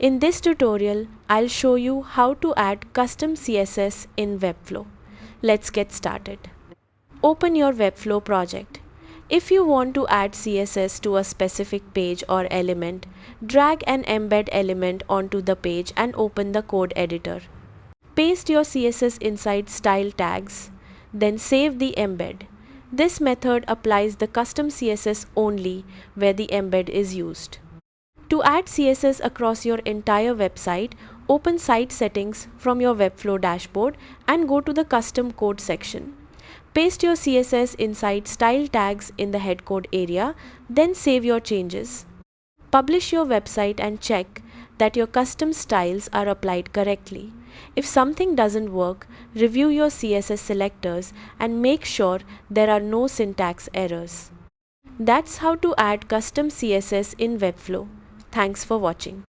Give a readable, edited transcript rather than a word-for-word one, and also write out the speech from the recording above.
In this tutorial, I'll show you how to add custom CSS in Webflow. Let's get started. Open your Webflow project. If you want to add CSS to a specific page or element, drag an embed element onto the page and open the code editor. Paste your CSS inside style tags, then save the embed. This method applies the custom CSS only where the embed is used. To add CSS across your entire website, open Site Settings from your Webflow dashboard and go to the Custom Code section. Paste your CSS inside style tags in the head code area, then save your changes. Publish your website and check that your custom styles are applied correctly. If something doesn't work, review your CSS selectors and make sure there are no syntax errors. That's how to add custom CSS in Webflow. Thanks for watching.